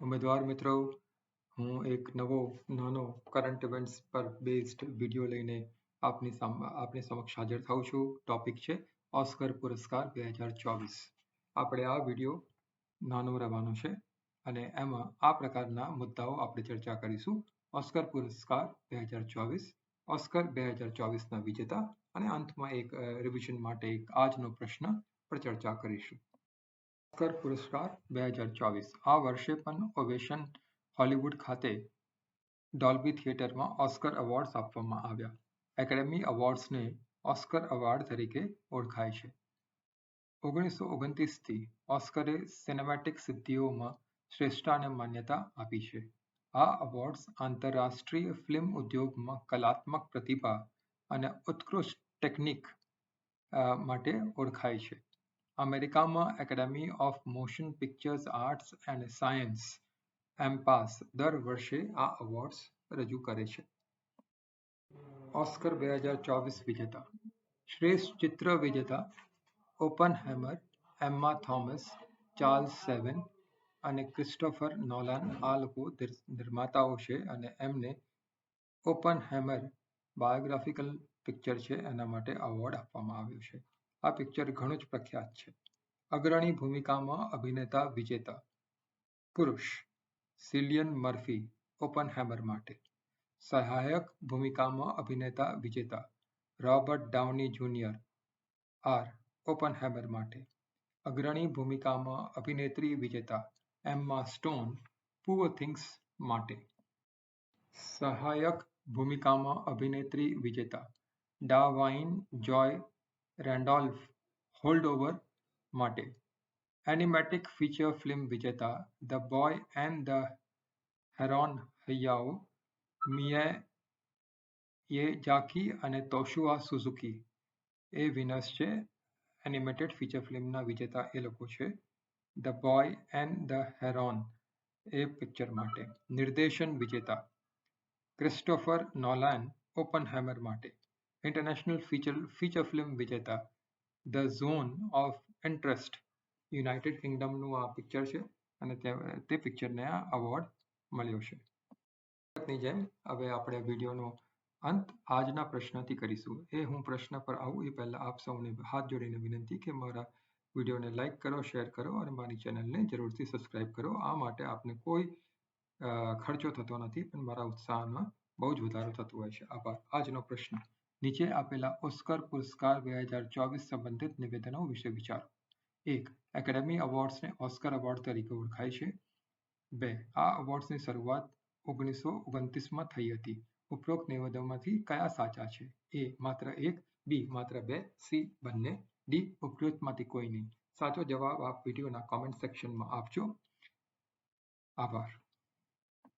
ઉમેદવાર મિત્રો, હું એક નવો નાનો કરંટ ઇવેન્ટ્સ પર બેઝડ વિડીયો લઈને આપની સમક્ષ હાજર થાઉં છું. ટોપિક છે ઓસ્કર પુરસ્કાર 2024. આપણે આ વિડીયો નાનો રહેવાનો છે અને એમાં આ પ્રકારના મુદ્દાઓ આપણે ચર્ચા કરીશું. ઓસ્કર પુરસ્કાર 2024, ઓસ્કર 2024ના વિજેતા અને અંતમાં એક રિવિઝન માટે એક આજનો પ્રશ્ન પર ચર્ચા કરીશું. ઓસ્કર પુરસ્કાર 2024 આ વર્ષે પણ ઓવેશન હોલિવૂડ ખાતે ડોલ્બી થિયેટરમાં ઓસ્કર એવોર્ડ્સ આપવામાં આવ્યા. એકેડેમી એવોર્ડ્સને ઓસ્કર એવોર્ડ તરીકે ઓળખાય છે. 1929થી ઓસ્કરે સિનેમેટિક સિદ્ધિઓમાં શ્રેષ્ઠતાને માન્યતા આપી છે. આ એવોર્ડ્સ આંતરરાષ્ટ્રીય ફિલ્મ ઉદ્યોગમાં કલાત્મક પ્રતિભા અને ઉત્કૃષ્ટ ટેકનિક માટે ઓળખાય છે. અમેરિકામાં academy of motion pictures arts and science AMPAS દર વર્ષે આ એવોર્ડ્સ રજૂ કરે છે. ઓસ્કર 2024 વિજેતા. શ્રેષ્ઠ ચિત્ર વિજેતા ઓપનહેમર, એમ્મા થોમસ, ચાર્લ્સ સેવન અને ક્રિસ્ટોફર નોલાન આ લોકો નિર્માતાઓ છે અને એમને ઓપનહેમર બાયોગ્રાફિકલ પિક્ચર છે એના માટે એવોર્ડ આપવામાં આવ્યો છે. આ પિક્ચર ઘણું જ પ્રખ્યાત છે. અગ્રણી ભૂમિકામાં અભિનેતા વિજેતા. પુરુષ સિલિયન મર્ફી ઓપનહેમર માટે. સહાયક ભૂમિકામાં અભિનેતા વિજેતા રોબર્ટ ડાઉની જુનિયર આર ઓપનહેમર માટે. અગ્રણી ભૂમિકામાં અભિનેત્રી વિજેતા એમ્મા સ્ટોન પુઅર થિંગ્સ માટે. સહાયક ભૂમિકામાં અભિનેત્રી વિજેતા ડાવાઇન જોય રેન્ડોલ્ફ હોલ્ડઓવર માટે. એનિમેટિક ફીચર ફિલ્મ વિજેતા the boy and the heron Hayao Miyazaki અને તોશુઆ સુઝુકી એ વિનર્સ છે. એનિમેટેડ ફીચર ફિલ્મના વિજેતા એ લોકો છે. The boy and the heron એ પિક્ચર માટે. નિર્દેશન વિજેતા ક્રિસ્ટોફર નોલાન ઓપનહેમર માટે. ઇન્ટરનેશનલ ફીચર ફિલ્મ વિજેતા the zone of interest united કિંગડમનું આ પિક્ચર છે અને તે પિક્ચરને આ એવોર્ડ મળ્યો છે. ની જેમ હવે આપણે વિડીયોનો અંત આજના પ્રશ્નથી કરીશું. હું પ્રશ્ન પર આવું એ પહેલાં આપ સૌને હાથ જોડીને વિનંતી કે મારા વિડીયોને લાઇક કરો, શેર કરો અને મારી ચેનલને જરૂરથી સબસ્ક્રાઇબ કરો. આ માટે આપને કોઈ ખર્ચો થતો નથી પણ મારા ઉત્સાહમાં બહુ જ વધારો થતો હોય છે. આભાર. આજનો પ્રશ્ન. નીચે આપેલા ઓસ્કર પુરસ્કાર 2024 સંબંધિત નિવેદનો વિશે વિચારો. 1. એકેડેમી એવોર્ડ્સને ઓસ્કર એવોર્ડ તરીકે ઓળખાય છે. 2. આ એવોર્ડ્સની શરૂઆત 1929માં થઈ હતી. ઉપરોક્ત નિવેદનોમાંથી કયા સાચા છે? A. માત્ર એક, B. માત્ર બે, C. બંને, D. ઉપરોક્તમાંથી કોઈ નહીં. સાચો જવાબ આપ વિડીયોના કોમેન્ટ સેક્શનમાં આપજો. આભાર.